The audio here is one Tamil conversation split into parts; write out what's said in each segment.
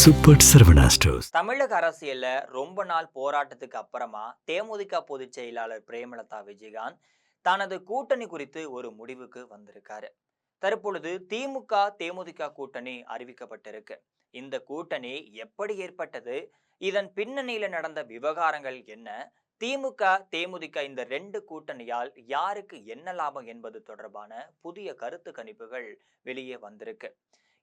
Super Saravana stores. தமிழக அரசியல்ல ரொம்ப நாள் போராட்டத்துக்கு அப்புறமா தேமுதிக பொதுச் செயலாளர் பிரேமலதா விஜயகாந்த் தனது கூட்டணி குறித்து ஒரு முடிவுக்கு வந்திருக்காரு. தற்பொழுது திமுக தேமுதிக கூட்டணி அறிவிக்கப்பட்டிருக்கு. இந்த கூட்டணி எப்படி ஏற்பட்டது, இதன் பின்னணியில நடந்த விவகாரங்கள் என்ன, திமுக தேமுதிக இந்த ரெண்டு கூட்டணியால் யாருக்கு என்ன லாபம் என்பது தொடர்பான புதிய கருத்து கணிப்புகள் வெளியே வந்திருக்கு.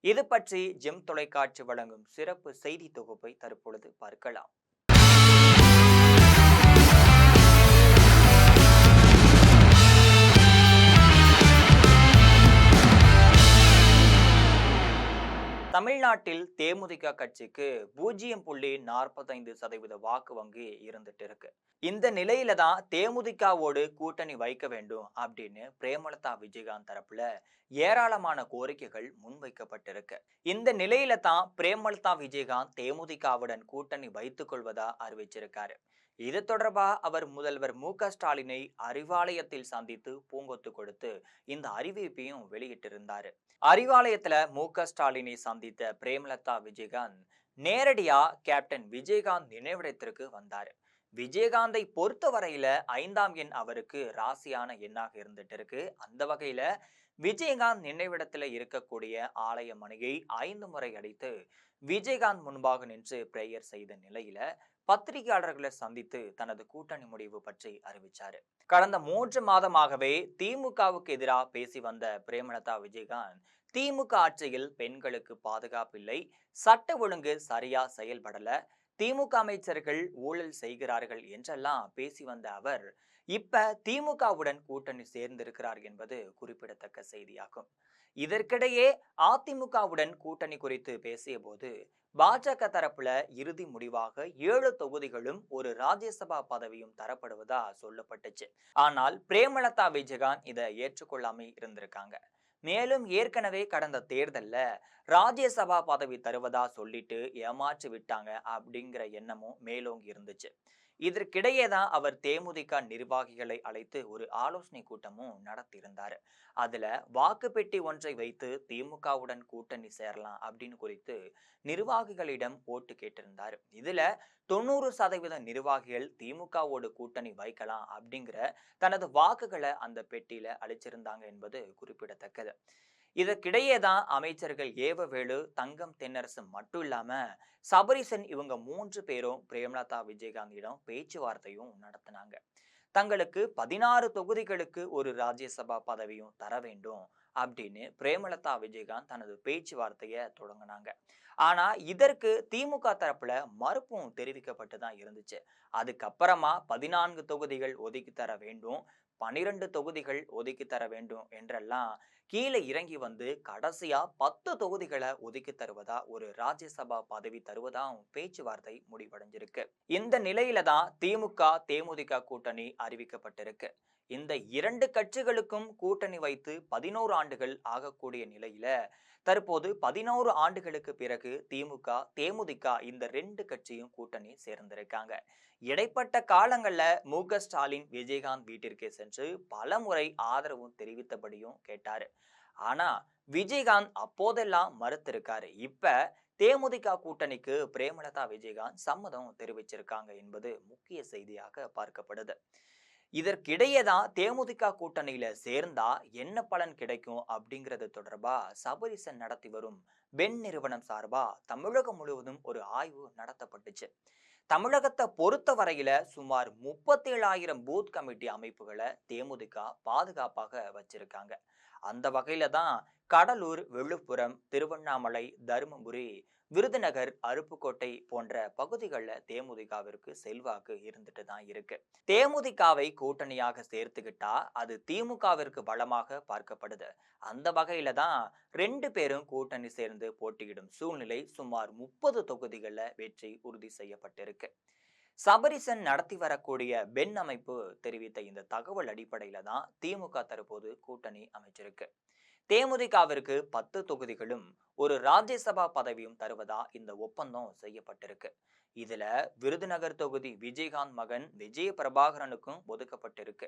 இது பற்றி ஜெம் தொலைக்காட்சி வழங்கும் சிறப்பு செய்தி தொகுப்பை தற்பொழுது பார்க்கலாம். தமிழ்நாட்டில் தேமுதிக கட்சிக்கு 0.45% வாக்கு வங்கி இருந்துட்டு இருக்கு. இந்த நிலையில தான் தேமுதிகவோடு கூட்டணி வைக்க வேண்டும் அப்படின்னு பிரேமலதா விஜயகாந்த் தரப்புல ஏராளமான கோரிக்கைகள் முன்வைக்கப்பட்டிருக்கு. இந்த நிலையில தான் பிரேமலதா விஜயகாந்த் தேமுதிகவுடன் கூட்டணி வைத்துக் கொள்வதா அறிவிச்சிருக்காரு. இது தொடர்பா அவர் முதல்வர் மு.க.ஸ்டாலினை அறிவாலயத்தில் சந்தித்து பூங்கொத்து கொடுத்து இந்த அறிவிப்பையும் வெளியிட்டிருந்தாரு. அறிவாலயத்துல மு.க.ஸ்டாலினை சந்தித்த பிரேமலதா விஜயகாந்த் நேரடியா கேப்டன் விஜயகாந்த் நினைவிடத்திற்கு வந்தாரு. விஜயகாந்தை பொறுத்த வரையில 5ஆம் எண் அவருக்கு ராசியான எண்ணாக இருந்துட்டு இருக்கு. அந்த வகையில விஜயகாந்த் நினைவிடத்துல இருக்கக்கூடிய ஆலய மணியை 5 முறை அடித்து விஜயகாந்த் முன்பாக நின்று பிரேயர் செய்த நிலையில பத்திரிகையாளர்களை சந்தித்து தனது கூட்டணி முடிவு பற்றி அறிவிச்சாரு. கடந்த 3 மாதமாகவே திமுகவுக்கு எதிராக பேசி வந்த பிரேமலதா விஜயகாந்த் திமுக ஆட்சியில் பெண்களுக்கு பாதுகாப்பில்லை, சட்ட ஒழுங்கு சரியா செயல்படல, திமுக அமைச்சர்கள் ஊழல் செய்கிறார்கள் என்றெல்லாம் பேசி வந்த அவர் இப்ப திமுகவுடன் கூட்டணி சேர்ந்திருக்கிறார் என்பது குறிப்பிடத்தக்க செய்தியாகும். இதற்கிடையே அதிமுகவுடன் கூட்டணி குறித்து பேசிய போது பாஜக தரப்புல இறுதி முடிவாக 7 தொகுதிகளும் ஒரு ராஜ்யசபா பதவியும் தரப்படுவதா சொல்லப்பட்டுச்சு. ஆனால் பிரேமலதா விஜயகாந்த் இதை ஏற்றுக்கொள்ளாம இருந்திருக்காங்க. மேலும் ஏற்கனவே கடந்த தேர்தல்ல ராஜ்யசபா பதவி தருவதா சொல்லிட்டு ஏமாற்றி விட்டாங்க அப்படிங்கிற எண்ணமும் மேலோங்கி இருந்துச்சு. இதற்கிடையே தான் அவர் தேமுதிக நிர்வாகிகளை அழைத்து ஒரு ஆலோசனை கூட்டமும் நடத்தியிருந்தாரு. அதுல வாக்கு பெட்டி ஒன்றை வைத்து திமுகவுடன் கூட்டணி சேரலாம் அப்படின்னு குறித்து நிர்வாகிகளிடம் ஓட்டு கேட்டிருந்தாரு. இதுல 90% நிர்வாகிகள் திமுகவோடு கூட்டணி வைக்கலாம் அப்படிங்கிற தனது வாக்குகளை அந்த பெட்டியில அளிச்சிருந்தாங்க என்பது குறிப்பிடத்தக்கது. இதற்கிடையே தான் அமைச்சர்கள் ஏவவேலு, தங்கம் தென்னரசு மட்டும் இல்லாம சபரிசன் இவங்க 3 பேரும் பிரேமலதா விஜயகாந்திடம் பேச்சுவார்த்தையும் நடத்தினாங்க. தங்களுக்கு 16 தொகுதிகளுக்கு ஒரு ராஜ்யசபா பதவியும் தர வேண்டும் அப்படின்னு பிரேமலதா விஜயகாந்த் தனது பேச்சுவார்த்தையை தொடங்கினாங்க. ஆனா இதற்கு திமுக தரப்புல மறுப்பும் தெரிவிக்கப்பட்டு தான் இருந்துச்சு. அதுக்கப்புறமா 14 தொகுதிகள் ஒதுக்கி தர வேண்டும், 12 தொகுதிகள் ஒதுக்கி தர வேண்டும் என்றெல்லாம் கீழே இறங்கி வந்து கடைசியா 10 தொகுதிகளை ஒதுக்கி தருவதா, ஒரு ராஜ்யசபா பதவி தருவதா பேச்சுவார்த்தை முடிவடைஞ்சிருக்கு. இந்த நிலையில தான் திமுக தேமுதிக கூட்டணி அறிவிக்கப்பட்டிருக்கு. இந்த 2 கட்சிகளுக்கும் கூட்டணி வைத்து 11 ஆண்டுகள் ஆகக்கூடிய நிலையில தற்போது 11 ஆண்டுகளுக்கு பிறகு திமுக தேமுதிக இந்த 2 கட்சியும் கூட்டணி சேர்ந்திருக்காங்க. இடைப்பட்ட காலங்கள்ல மு.க.ஸ்டாலின் விஜயகாந்த் வீட்டிற்கு சென்று பல முறை ஆதரவும் தெரிவித்தபடியும் கேட்டாரு. ஆனா விஜயகாந்த் அப்போதெல்லாம் மறுத்திருக்காரு. இப்ப தேமுதிக கூட்டணிக்கு பிரேமலதா விஜயகாந்த் சம்மதம் தெரிவிச்சிருக்காங்க என்பது முக்கிய செய்தியாக பார்க்கப்படுது. இதற்கிடையே தான் தேமுதிக கூட்டணியில சேர்ந்தா என்ன பலன் கிடைக்கும் அப்படிங்கிறது தொடர்பா சபரிசன் நடத்தி வரும் பென் நிறுவனம் சார்பா தமிழகம் முழுவதும் ஒரு ஆய்வு நடத்தப்பட்டுச்சு. தமிழகத்தை பொறுத்த வரையில சுமார் 37,000 பூத் கமிட்டி அமைப்புகளை தேமுதிக பாதுகாப்பாக வச்சிருக்காங்க. அந்த வகையில தான் கடலூர், விழுப்புரம், திருவண்ணாமலை, தருமபுரி, விருதுநகர், அருப்புக்கோட்டை போன்ற பகுதிகளில் தேமுதிகவிற்கு செல்வாக்கு இருந்துட்டு தான் இருக்கு. தேமுதிகவை கூட்டணியாக சேர்த்துக்கிட்டா அது திமுகவிற்கு பலமாக பார்க்கப்படுது. அந்த வகையில தான் 2 பேரும் கூட்டணி சேர்ந்து போட்டியிடும் சூழ்நிலை சுமார் 30 தொகுதிகளில் வெற்றி உறுதி செய்யப்பட்டிருக்கு. சபரிசன் நடத்தி வரக்கூடிய பென் அமைப்பு தெரிவித்த இந்த தகவல் அடிப்படையில தான் திமுக தற்போது கூட்டணி அமைச்சிருக்கு. தேமுதிகவிற்கு 10 தொகுதிகளும் ஒரு ராஜ்யசபா பதவியும் தருவதா இந்த ஒப்பந்தம் செய்யப்பட்டிருக்கு. இதுல விருதுநகர் தொகுதி விஜயகாந்த் மகன் விஜய பிரபாகரனுக்கும் ஒதுக்கப்பட்டிருக்கு.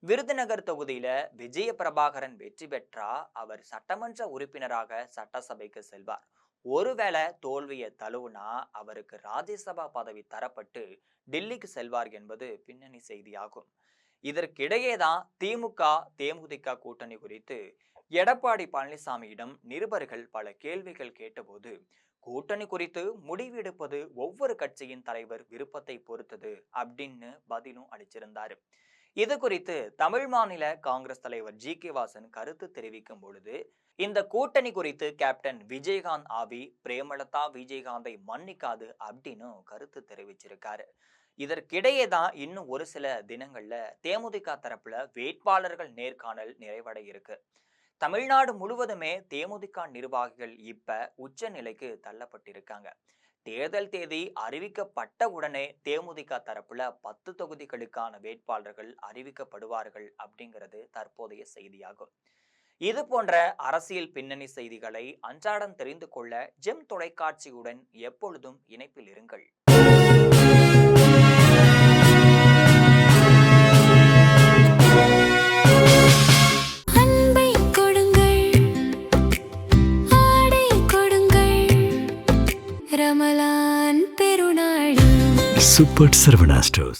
விருதுநகர் தொகுதியில விஜய பிரபாகரன் வெற்றி பெற்றா அவர் சட்டமன்ற உறுப்பினராக சட்டசபைக்கு செல்வார். ஒருவேளை தோல்வியை தழுவுனா அவருக்கு ராஜ்யசபா பதவி தரப்பட்டு டில்லிக்கு செல்வார் என்பது பின்னணி செய்தியாகும். இதற்கிடையேதான் திமுக தேமுதிக கூட்டணி குறித்து எடப்பாடி பழனிசாமியிடம் நிருபர்கள் பல கேள்விகள் கேட்டபோது, கூட்டணி குறித்து முடிவெடுப்பது ஒவ்வொரு கட்சியின் தலைவர் விருப்பத்தை பொறுத்தது அப்படின்னு பதிலும் அளிச்சிருந்தாரு. இது குறித்து தமிழ் மாநில காங்கிரஸ் தலைவர் ஜி.கே. வாசன் கருத்து தெரிவிக்கும் பொழுது, இந்த கூட்டணி குறித்து கேப்டன் விஜயகாந்த் ஆவி பிரேமலதா விஜயகாந்தை மன்னிக்காது அப்படின்னு கருத்து தெரிவிச்சிருக்காரு. இதற்கிடையே தான் இன்னும் ஒரு சில தினங்கள்ல தேமுதிக தரப்புல வேட்பாளர்கள் நேர்காணல் நிறைவடைய இருக்கு. தமிழ்நாடு முழுவதுமே தேமுதிக நிர்வாகிகள் இப்ப உச்ச நிலைக்கு தள்ளப்பட்டிருக்காங்க. தேர்தல் தேதி அறிவிக்கப்பட்ட உடனே தேமுதிக தரப்புல 10 தொகுதிகளுக்கான வேட்பாளர்கள் அறிவிக்கப்படுவார்கள் அப்படிங்கிறது தற்போதைய செய்தியாகும். இது போன்ற அரசியல் பின்னணி செய்திகளை அன்றாடம் தெரிந்து கொள்ள ஜெம் தொலைக்காட்சியுடன் எப்பொழுதும் இணைப்பில் இருங்கள். Super Sarvana Stores.